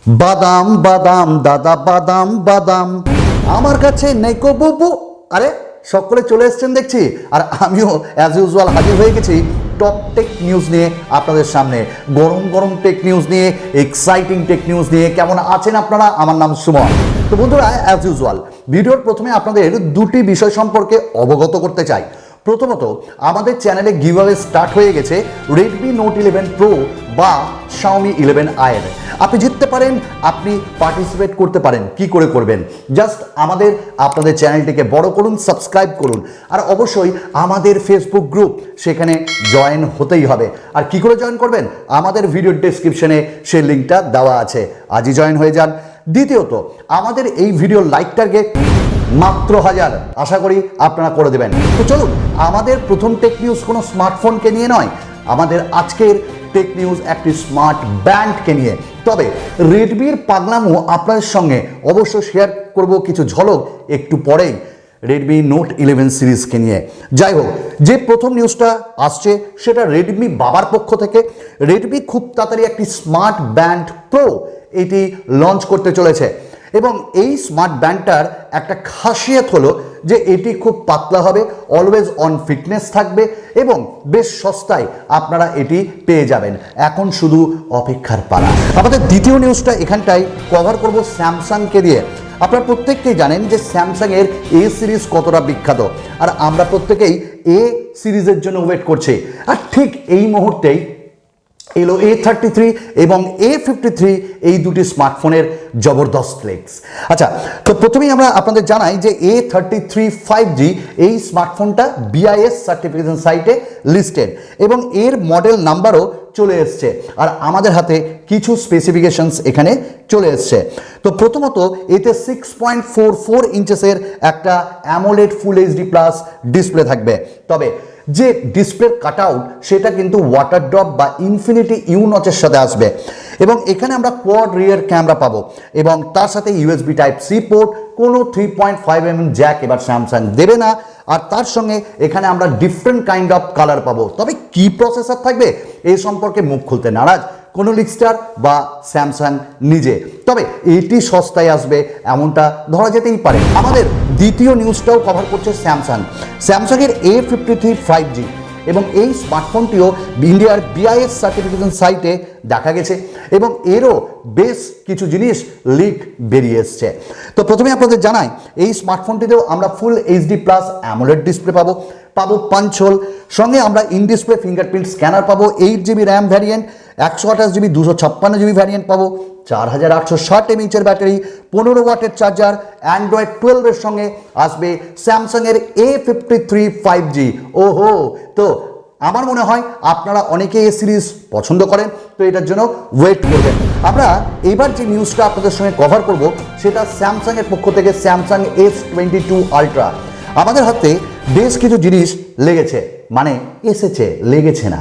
বাদাম বাদাম দাদা বাদাম বাদাম আমার কাছে নেইকো বুবু। আরে সকলে চলে এসেছেন দেখছি, আর আমিও অ্যাজ ইউজুয়াল হাজির হয়ে গেছি টপ টেক নিউজ নিয়ে আপনাদের সামনে। গরম গরম টেক নিউজ নিয়ে, এক্সাইটিং টেক নিউজ নিয়ে। কেমন আছেন আপনারা? আমার নাম সুমন। তো বন্ধুরা, অ্যাজ ইউজুয়াল ভিডিওর প্রথমে আপনাদের দুটি বিষয় সম্পর্কে অবগত করতে চাই। প্রথমত, আমাদের চ্যানেলে গিভঅ্যাওয়ে স্টার্ট হয়ে গেছে Redmi Note 11 Pro বা Xiaomi 11i এর। আপনি জিততে পারেন, আপনি পার্টিসিপেট করতে পারেন। কি করে করবেন? জাস্ট আপনাদের চ্যানেলটিকে বড় করুন, সাবস্ক্রাইব করুন, আর অবশ্যই আমাদের ফেসবুক গ্রুপ, সেখানে জয়েন হতেই হবে। আর কি করে জয়েন করবেন? আমাদের ভিডিওর ডেসক্রিপশনে সেই লিঙ্কটা দেওয়া আছে, আজই জয়েন হয়ে যান। দ্বিতীয়ত, আমাদের এই ভিডিওর লাইক টার্গেট মাত্র 1000, আশা করি আপনারা করে দেবেন। তো চলুন, আমাদের প্রথম টেক নিউজ কোনো স্মার্টফোনকে নিয়ে নয়, আমাদের আজকের টেক নিউজ একটি স্মার্ট ব্যান্ডকে নিয়ে। তবে রেডমির পাগলামো আপনাদের সঙ্গে অবশ্য শেয়ার করব কিছু ঝলক একটু পরেই রেডমি নোট 11 সিরিজকে নিয়ে। যাই হোক, যে প্রথম নিউজটা আসছে সেটা রেডমি বাবার পক্ষ থেকে। রেডমি খুব তাড়াতাড়ি একটি স্মার্ট ব্যান্ড প্রো এটি লঞ্চ করতে চলেছে, এবং এই স্মার্ট ব্যান্ডটার একটা খাসিয়ত হলো যে এটি খুব পাতলা হবে, অলওয়েজ অন ফিটনেস থাকবে, এবং বেশ সস্তায় আপনারা এটি পেয়ে যাবেন। এখন শুধু অপেক্ষার পালা। আমাদের দ্বিতীয় নিউজটা এখানটায় কভার করব স্যামসাংকে দিয়ে। আপনারা প্রত্যেককেই জানেন যে স্যামসাংয়ের এ সিরিজ কতটা বিখ্যাত, আর আমরা প্রত্যেকেই এ সিরিজের জন্য ওয়েট করছি। আর ঠিক এই মুহূর্তেই এলো A33 এবং A53, এই দুটি স্মার্টফোনের জবরদস্ত লেগস। আচ্ছা, তো প্রথমেই আমরা আপনাদের জানাই যে A33 5G এই স্মার্টফোনটা BIS সার্টিফিকেশন সাইটে লিস্টেড, এবং এর মডেল নাম্বারও চলে এসছে, আর আমাদের হাতে কিছু স্পেসিফিকেশনস এখানে চলে এসছে। তো প্রথমত, এতে 6.44 ইঞ্চেসের একটা AMOLED full HD plus display থাকবে। তবে যে ডিসপ্লের কাট আউট সেটা কিন্তু ওয়াটার ড্রপ বা ইনফিনিটি ইউ নচের সাথে আসবে, এবং এখানে আমরা কোয়াড রিয়ার ক্যামেরা পাবো, এবং তার সাথে USB Type-C পোর্ট। কোনো 3.5mm জ্যাক এবার স্যামসাং দেবে না, আর তার সঙ্গে এখানে আমরা ডিফারেন্ট কাইন্ড অফ কালার পাবো। তবে কি প্রসেসর থাকবে এই সম্পর্কে মুখ খুলতে নারাজ কোনো লিকস্টার বা স্যামসাং নিজে। তবে এটি সস্তায় আসবে এমনটা ধরা যেতেই পারে। আমাদের দ্বিতীয় নিউজটাও কভার করছে স্যামসাংয়ের A53 5G, এবং এই স্মার্টফোনটিও ইন্ডিয়ার BIS সার্টিফিকেশন সাইটে দেখা গেছে, এবং এরও বেশ কিছু জিনিস লিক বেরিয়ে এসছে। তো প্রথমে আপনাদের জানাই, এই স্মার্টফোনটিতেও আমরা full HD plus AMOLED display পাবো 5 হোল। সঙ্গে আমরা ইন ডিসপ্লে ফিঙ্গারপ্রিন্ট স্ক্যানার পাবো, 8GB RAM variant, 128GB 256GB variant পাবো, 4860 mAh ব্যাটারি, 15 ওয়াটের চার্জার, অ্যান্ড্রয়েড 12 এর সঙ্গে আসবে স্যামসাংয়ের A53 5G। ওহো, তো আমার মনে হয় আপনারা অনেকে এই সিরিজ পছন্দ করেন, তো এটার জন্য ওয়েট করবেন। আমরা এবার যে নিউজটা আপনাদের সঙ্গে কভার করব সেটা স্যামসাংয়ের পক্ষ থেকে, স্যামসাং S22 Ultra। আমাদের হাতে বেশ কিছু জিনিস লেগেছে, মানে এসেছে, লেগেছে না।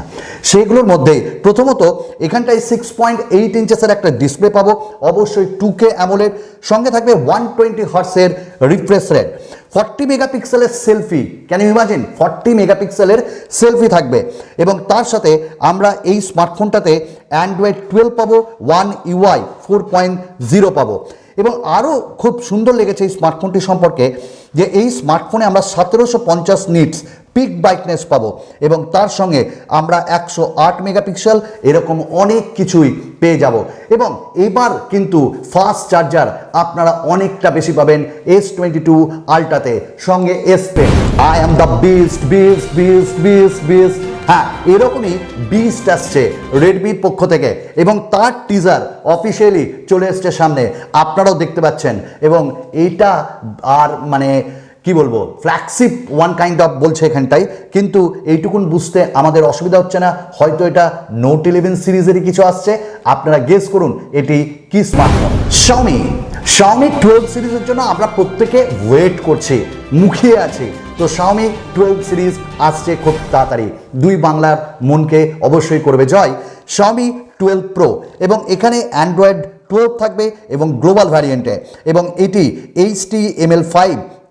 সেগুলোর মধ্যে প্রথমত এখানটায় 6.8 ইঞ্চেসের একটা ডিসপ্লে পাবো, অবশ্যই 2K অ্যামোলেড, সঙ্গে থাকবে 120 হার্টসের রিফ্রেশ রেট, 40 মেগাপিক্সেলের সেলফি। Can you imagine? 40 মেগাপিক্সেলের সেলফি থাকবে, এবং তার সাথে আমরা এই স্মার্টফোনটাতে অ্যান্ড্রয়েড 12 পাবো, 1 UI 4.0 পাবো। এবং আরও খুব সুন্দর লেগেছে এই স্মার্টফোনটি সম্পর্কে যে এই স্মার্টফোনে আমরা 1750 নিটস পিক ব্রাইটনেস পাবো, এবং তার সঙ্গে আমরা 108 মেগাপিক্সেল এরকম অনেক কিছুই পেয়ে যাব। এবং এবার কিন্তু ফাস্ট চার্জার আপনারা অনেকটা বেশি পাবেন S22 আল্ট্রাতে, সঙ্গে S Pen। I am the beast beast beast beast beast. হ্যাঁ, এরকমই বিস্ট আসছে রেডমির পক্ষ থেকে, এবং তার টিজার অফিসিয়ালি চলে এসছে সামনে, আপনারাও দেখতে পাচ্ছেন। এবং এইটা আর মানে কি বলবো, ফ্ল্যাগশিপ ওয়ান কাইন্ড অফ বলছে এখানটাই, কিন্তু এইটুকুন বুঝতে আমাদের অসুবিধা হচ্ছে না। হয়তো এটা নোট 11 সিরিজেরই কিছু আসছে। আপনারা গেস করুন এটি কি স্মার্টফোন। Xiaomi 12 সিরিজের জন্য আমরা প্রত্যেকে ওয়েট করছি, মুখিয়ে আছি। তো Xiaomi 12 সিরিজ আসছে খুব তাড়াতাড়ি, দুই বাংলার মনকে অবশ্যই করবে জয়। Xiaomi 12 Pro, এবং এখানে অ্যান্ড্রয়েড 12 থাকবে এবং গ্লোবাল ভ্যারিয়েন্টে, এবং এটি HTML5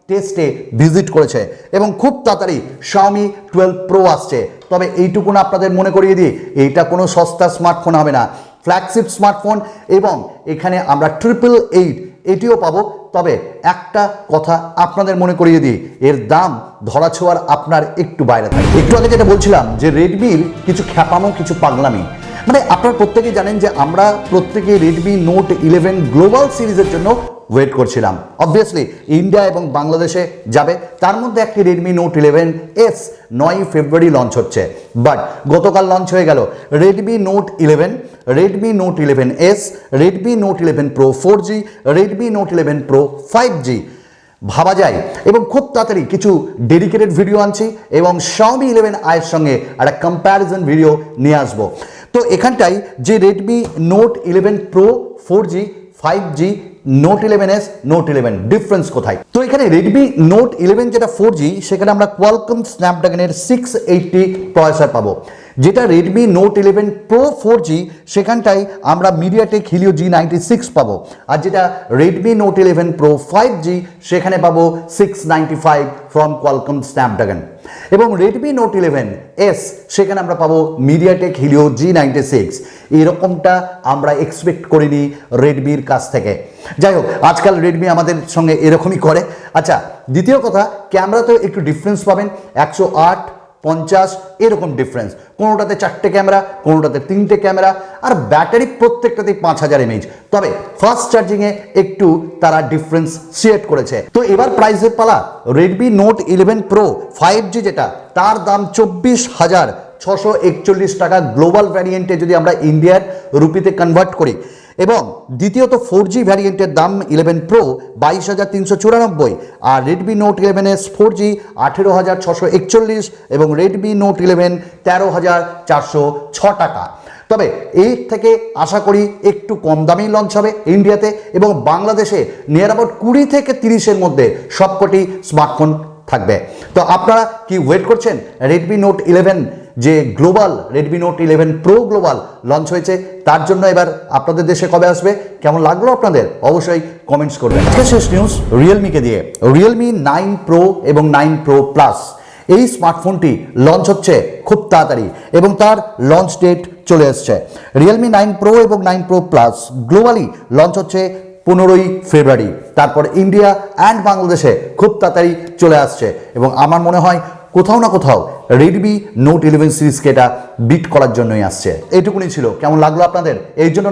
টেস্টে ভিজিট করেছে, এবং খুব তাড়াতাড়ি Xiaomi 12 Pro আসছে। তবে এইটুকুন আপনাদের মনে করিয়ে দিই, এইটা কোনো সস্তা স্মার্টফোন হবে না। ফ্ল্যাগশিপ স্মার্টফোন এবং এখানে আমরা 888 এটিও পাবো। তবে একটা কথা আপনাদের মনে করিয়ে দিই, এর দাম ধরাছোঁয়ার আপনার একটু বাইরে থাকে। একটু আগে যেটা বলছিলাম যে রেডমির কিছু খ্যাপামো কিছু পাগলামি, মানে আপনারা প্রত্যেকেই জানেন যে আমরা প্রত্যেকে রেডমি নোট 11 গ্লোবাল সিরিজের জন্য ওয়েট করছিলাম। অবভিয়াসলি ইন্ডিয়া এবং বাংলাদেশে যাবে, তার মধ্যে একটি রেডমি নোট 11S 9 ফেব্রুয়ারি লঞ্চ হচ্ছে। বাট গতকাল লঞ্চ হয়ে গেল Redmi note 11, Redmi note 11S, Redmi note 11 pro 4G, Redmi note 11 pro 5G। ভাবা যায় এবং খুব তাড়াতাড়ি কিছু ডেডিকেটেড ভিডিও আনছি এবং Xiaomi 11i এর সঙ্গে একটা কম্প্যারিজন ভিডিও নিয়ে আসবো। তো এখানটায় যে Redmi note 11 pro 4G 5G note 11S note 11 difference কোথায়? তো এখানে রেডমি নোট 11 যেটা 4G সেখানে আমরা কোয়ালকম স্ন্যাপড্রাগনের 680 প্রসেসর পাবো, যেটা রেডমি নোট 11 প্রো 4G সেখানটায় আমরা মিডিয়াটেক হিলিও G96 পাবো, আর যেটা রেডমি নোট 11 প্রো 5G সেখানে পাবো 695 ফ্রম কোয়ালকম স্ন্যাপড্রাগন। এবং রেডমি নোট 11S সেখানে আমরা পাবো মিডিয়াটেক হিলিও G96। এরকমটা আমরা এক্সপেক্ট করিনি রেডমির কাছ থেকে। যাই হোক, আজকাল রেডমি আমাদের সঙ্গে এরকমই করে। আচ্ছা, দ্বিতীয় কথা, ক্যামেরাতেও একটু ডিফারেন্স পাবেন, 108 50 এরকম ডিফারেন্স, কোনোটাতে 4টে ক্যামেরা, কোনোটাতে 3টে ক্যামেরা, আর ব্যাটারি প্রত্যেকটাতে 5000 mAh। তবে ফাস্ট চার্জিংয়ে একটু তারা ডিফারেন্স সিলেক্ট করেছে। তো এবার প্রাইসের পালা। রেডমি নোট 11 প্রো 5G যেটা, তার দাম 24,641 টাকা গ্লোবাল ভ্যারিয়েন্টে যদি আমরা ইন্ডিয়ার রুপিতে কনভার্ট করি। এবং দ্বিতীয়ত 4G ভ্যারিয়েন্টের দাম 11 প্রো 22,394, আর রেডমি নোট 11S 4G 18,641 এবং রেডমি নোট 11 13,406 টাকা। তবে এর থেকে আশা করি একটু কম দামেই লঞ্চ হবে ইন্ডিয়াতে, এবং বাংলাদেশে নিয়ার অ্যাবাউট 20 থেকে 30-এর মধ্যে সবকটি স্মার্টফোন থাকবে। তো আপনারা কি ওয়েট করছেন? রেডমি নোট 11 যে global Redmi note 11 pro global launch হয়েছে, তার জন্য এবার আপনাদের দেশে কবে আসবে, কেমন লাগলো আপনাদের অবশ্যই কমেন্টস করবেন। আজকে শেষ নিউজ রিয়েলমিকে দিয়ে। রিয়েলমি 9 প্রো এবং 9 প্রো প্লাস এই স্মার্টফোনটি লঞ্চ হচ্ছে খুব তাড়াতাড়ি এবং তার লঞ্চ ডেট চলে এসছে। রিয়েলমি 9 প্রো এবং 9 প্রো প্লাস গ্লোবালি লঞ্চ হচ্ছে 15ই ফেব্রুয়ারি, তারপর ইন্ডিয়া অ্যান্ড বাংলাদেশে খুব তাড়াতাড়ি চলে আসছে। এবং আমার মনে হয় কোথাও না কোথাও রেডমি নোট 11 সিরিজকে এটা বিট করার জন্যই আসছে। এইটুকুনি ছিল। কেমন লাগলো আপনাদের? এই জন্য